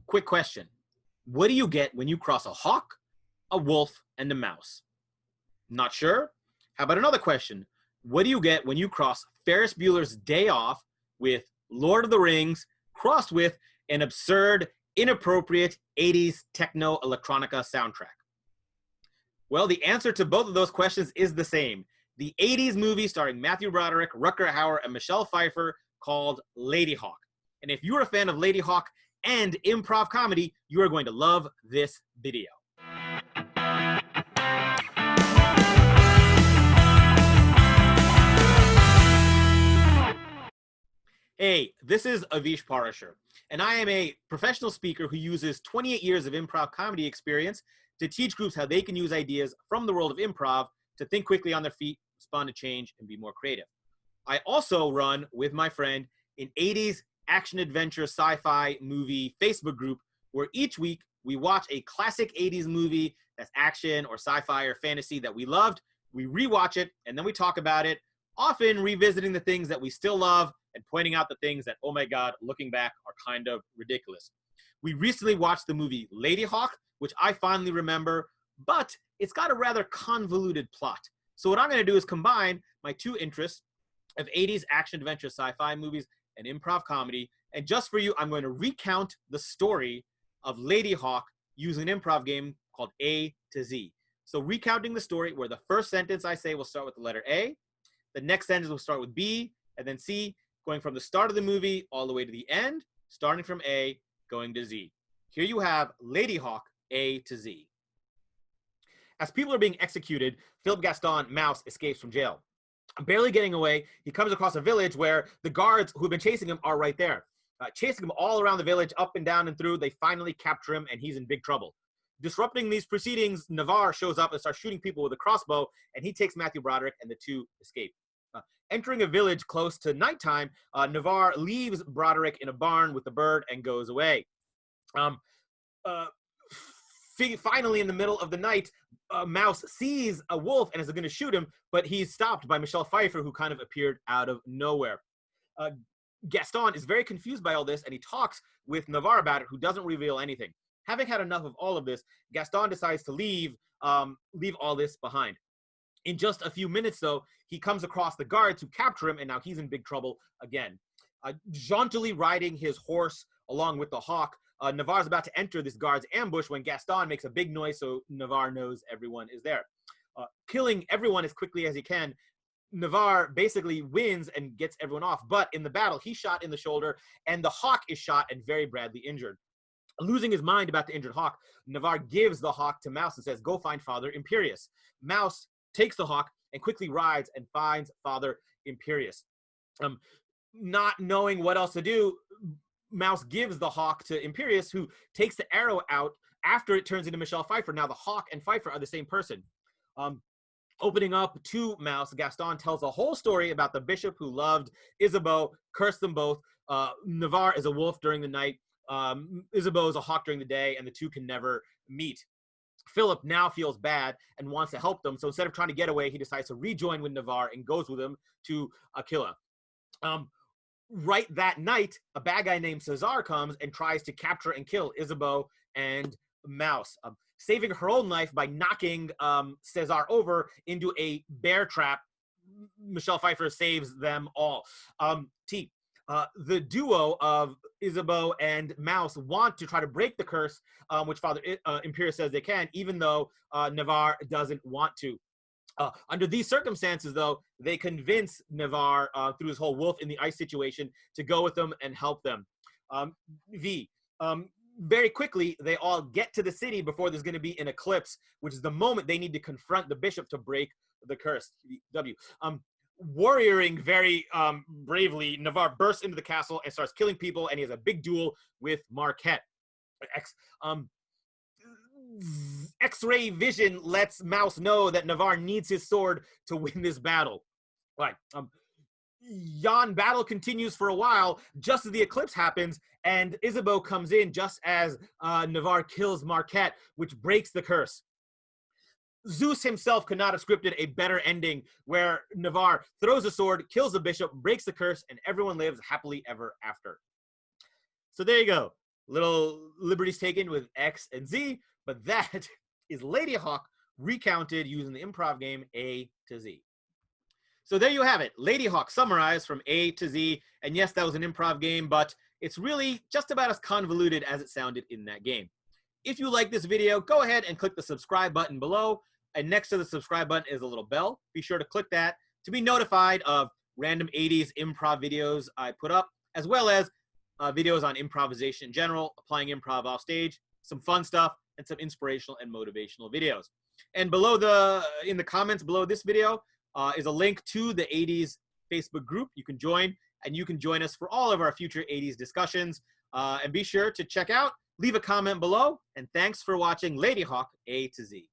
Quick question. What do you get when you cross a hawk, a wolf, and a mouse? Not sure? How about another question? What do you get when you cross Ferris Bueller's Day Off with Lord of the Rings crossed with an absurd, inappropriate 80s techno electronica soundtrack? Well, the answer to both of those questions is the same. The 80s movie starring Mathew Broderick, Rutger Hauer, and Michelle Pfeiffer called LadyHawke. And if you're a fan of LadyHawke and improv comedy, you are going to love this video. Hey, this is Avish Parashar, and I am a professional speaker who uses 28 years of improv comedy experience to teach groups how they can use ideas from the world of improv to think quickly on their feet, respond to change, and be more creative. I also run with my friend an 80s action-adventure sci-fi movie Facebook group where each week we watch a classic 80s movie that's action or sci-fi or fantasy that we loved, we rewatch it, and then we talk about it, often revisiting the things that we still love and pointing out the things that, oh my God, looking back are kind of ridiculous. We recently watched the movie LadyHawke, which I finally remember, but it's got a rather convoluted plot. So what I'm going to do is combine my two interests of 80s action-adventure sci-fi movies and improv comedy, and just for you, I'm going to recount the story of LadyHawke using an improv game called A to Z. So recounting the story where the first sentence I say will start with the letter A, the next sentence will start with B, and then C, going from the start of the movie all the way to the end, starting from A, going to Z. Here you have LadyHawke A to Z. As people are being executed, Philip Gaston Mouse escapes from jail. Barely getting away, he comes across a village where the guards who've been chasing him are right there. Chasing him all around the village, up and down and through, they finally capture him and he's in big trouble. Disrupting these proceedings, Navarre shows up and starts shooting people with a crossbow, and he takes Mathew Broderick and the two escape. Entering a village close to nighttime, Navarre leaves Broderick in a barn with the bird and goes away. Finally, in the middle of the night, Mouse sees a wolf and is going to shoot him, but he's stopped by Michelle Pfeiffer, who kind of appeared out of nowhere. Gaston is very confused by all this, and he talks with Navarre about it, who doesn't reveal anything. Having had enough of all of this, Gaston decides to leave all this behind. In just a few minutes, though, he comes across the guards who capture him, and now he's in big trouble again. Jauntily riding his horse along with the hawk, Navarre's about to enter this guard's ambush when Gaston makes a big noise so Navarre knows everyone is there. Killing everyone as quickly as he can, Navarre basically wins and gets everyone off. But in the battle, he's shot in the shoulder, and the hawk is shot and very badly injured. Losing his mind about the injured hawk, Navarre gives the hawk to Mouse and says, "Go find Father Imperius." Mouse takes the hawk and quickly rides and finds Father Imperius. Not knowing what else to do, Mouse gives the hawk to Imperius, who takes the arrow out after it turns into Michelle Pfeiffer. Now the hawk and Pfeiffer are the same person. Opening up to Mouse, Gaston tells a whole story about the bishop who loved Isabeau, cursed them both. Navarre is a wolf during the night. Isabeau is a hawk during the day, and the two can never meet. Philip now feels bad and wants to help them, so instead of trying to get away, he decides to rejoin with Navarre and goes with him to Aquila. Right that night, a bad guy named Cesar comes and tries to capture and kill Isabeau and Mouse, saving her own life by knocking Cesar over into a bear trap. Michelle Pfeiffer saves them all. The duo of Isabeau and Mouse want to try to break the curse, which Father Imperius says they can, even though Navarre doesn't want to. Under these circumstances, though, they convince Navarre, through his whole wolf in the ice situation, to go with them and help them. Very quickly, they all get to the city before there's going to be an eclipse, which is the moment they need to confront the bishop to break the curse. Warrioring very bravely, Navarre bursts into the castle and starts killing people, and he has a big duel with Marquette. X-ray vision lets Mouse know that Navarre needs his sword to win this battle. Right. Yon battle continues for a while, just as the eclipse happens, and Isabeau comes in just as Navarre kills Marquette, which breaks the curse. Zeus himself could not have scripted a better ending, where Navarre throws a sword, kills the bishop, breaks the curse, and everyone lives happily ever after. So there you go. Little liberties taken with X and Z, but that is LadyHawke recounted using the improv game A to Z. So there you have it, LadyHawke summarized from A to Z. And yes, that was an improv game, but it's really just about as convoluted as it sounded in that game. If you like this video, go ahead and click the subscribe button below. And next to the subscribe button is a little bell. Be sure to click that to be notified of random 80s improv videos I put up, as well as videos on improvisation in general, applying improv off stage, some fun stuff, and some inspirational and motivational videos. And below in the comments below this video is a link to the 80s Facebook group. You can join, and you can join us for all of our future 80s discussions. And be sure to check out, leave a comment below, and thanks for watching LadyHawke A to Z.